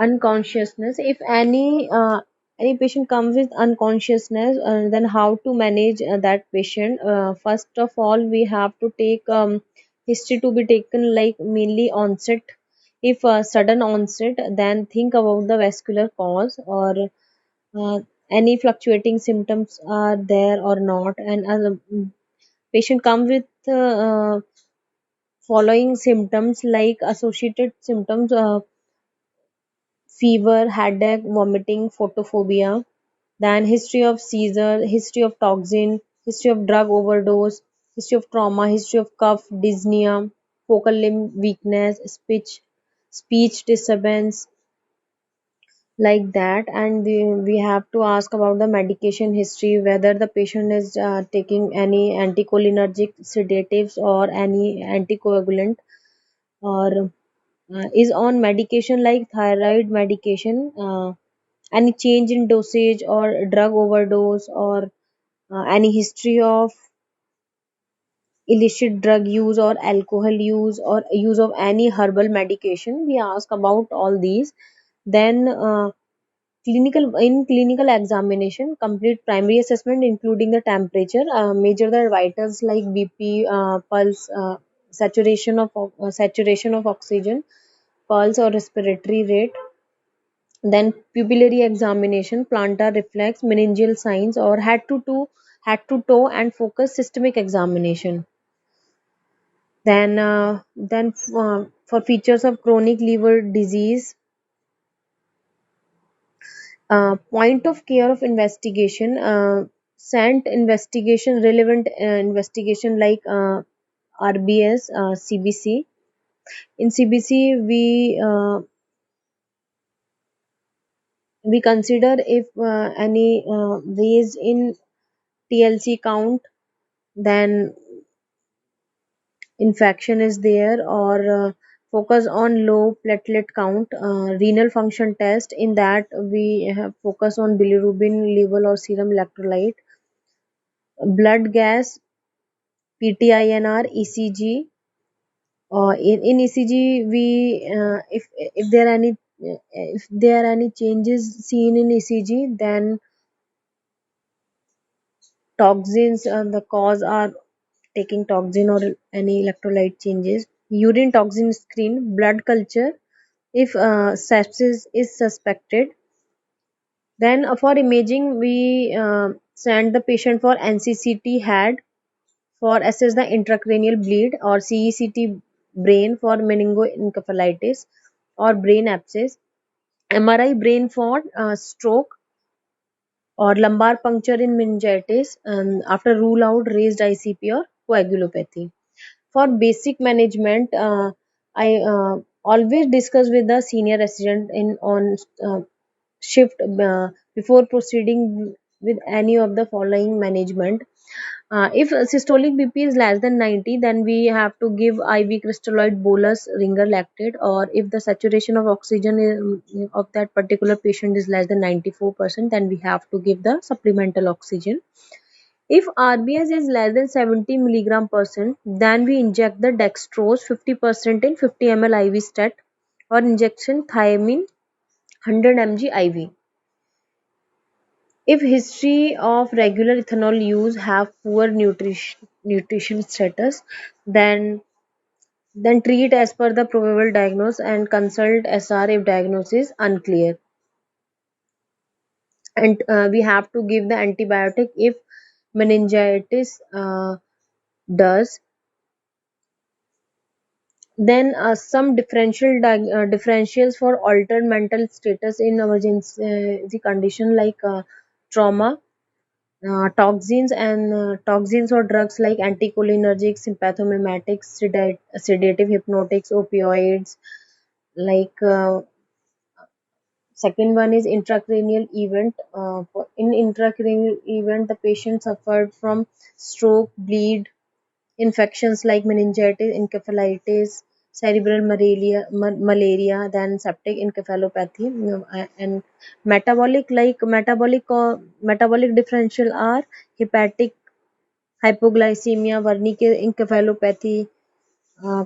Unconsciousness. If any patient comes with unconsciousness, then how to manage that patient? First of all, we have to take history to be taken, like mainly onset. If sudden onset, then think about the vascular cause, or any fluctuating symptoms are there or not. And as a patient comes with following symptoms, like associated symptoms, fever, headache, vomiting, photophobia, then history of seizure, history of toxin, history of drug overdose, history of trauma, history of cough, dyspnea, focal limb weakness, speech disturbance, like that. And we have to ask about the medication history, whether the patient is taking any anticholinergic sedatives or any anticoagulant, or is on medication like thyroid medication, any change in dosage or drug overdose, or any history of illicit drug use or alcohol use or use of any herbal medication. We ask about all these. Then clinical examination, complete primary assessment including the temperature, measure the vitals like BP, pulse, saturation of oxygen, pulse or respiratory rate. Then pupillary examination, plantar reflex, meningeal signs, or head to toe and focus systemic examination. Then for features of chronic liver disease, point of care of investigation, scent investigation, relevant investigation like RBS, CBC. In CBC, we consider if any raise in TLC count, then infection is there, or focus on low platelet count. Renal function test, in that we have focus on bilirubin level or serum electrolyte, blood gas, PTINR, ECG. In ECG, we if there are any changes seen in ECG, then toxins, the cause are taking toxin or any electrolyte changes. Urine toxin screen, blood culture, if sepsis is suspected. Then for imaging, we send the patient for NCCT head for assess the intracranial bleed, or CECT brain for meningoencephalitis or brain abscess, MRI brain for stroke, or lumbar puncture in meningitis, and after rule out raised ICP or coagulopathy. For basic management, I always discuss with the senior resident in on shift before proceeding with any of the following management. If systolic BP is less than 90, then we have to give IV crystalloid bolus ringer lactate, or if the saturation of oxygen of that particular patient is less than 94%, then we have to give the supplemental oxygen. If RBS is less than 70 milligram percent, then we inject the dextrose 50% in 50 ml IV stat, or injection thiamine 100 mg IV. If history of regular ethanol use, have poor nutrition status, then treat as per the probable diagnosis and consult SR if diagnosis is unclear. And we have to give the antibiotic if meningitis does. Then some differentials for altered mental status in emergency condition, like trauma, toxins or drugs like anticholinergics, sympathomimetics, sedative hypnotics, opioids. Like second one is intracranial event. In intracranial event, the patient suffered from stroke, bleed, infections like meningitis, encephalitis, cerebral malaria, then septic encephalopathy, and metabolic differential are hepatic hypoglycemia, wernicke encephalopathy,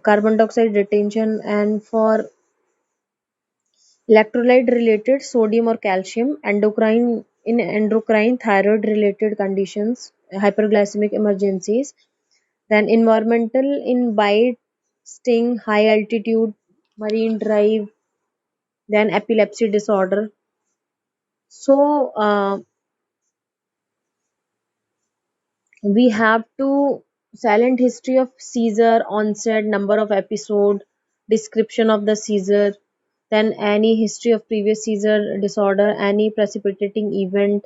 carbon dioxide retention. And for Electrolyte related sodium or calcium, endocrine thyroid related conditions, hyperglycemic emergencies, then environmental in bite, sting, high altitude, marine drive, then epilepsy disorder. So we have to silent history of seizure, onset, number of episode, description of the seizure, then any history of previous seizure disorder, any precipitating event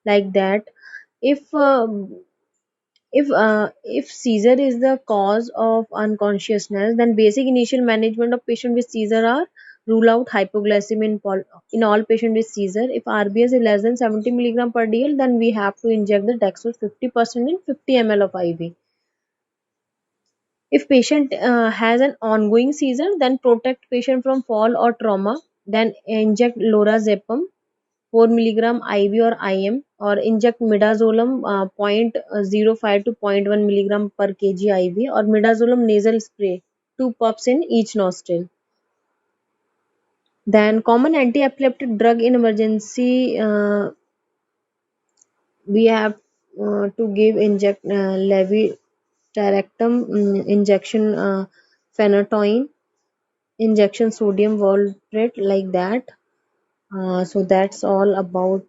like that. If uh, if uh, if seizure is the cause of unconsciousness, then basic initial management of patient with seizure are rule out hypoglycemia in all patient with seizure. If RBS is less than 70 milligram per dl, then we have to inject the Dextrose 50% in 50 ml of IV. If patient has an ongoing seizure, then protect patient from fall or trauma, then inject lorazepam 4 milligram IV or IM, or inject midazolam 0.05 to 0.1 milligram per kg IV, or midazolam nasal spray 2 puffs in each nostril. Then common anti-epileptic drug in emergency, we have to give inject levetiracetam, injection phenytoin, injection sodium valproate, like that. So that's all about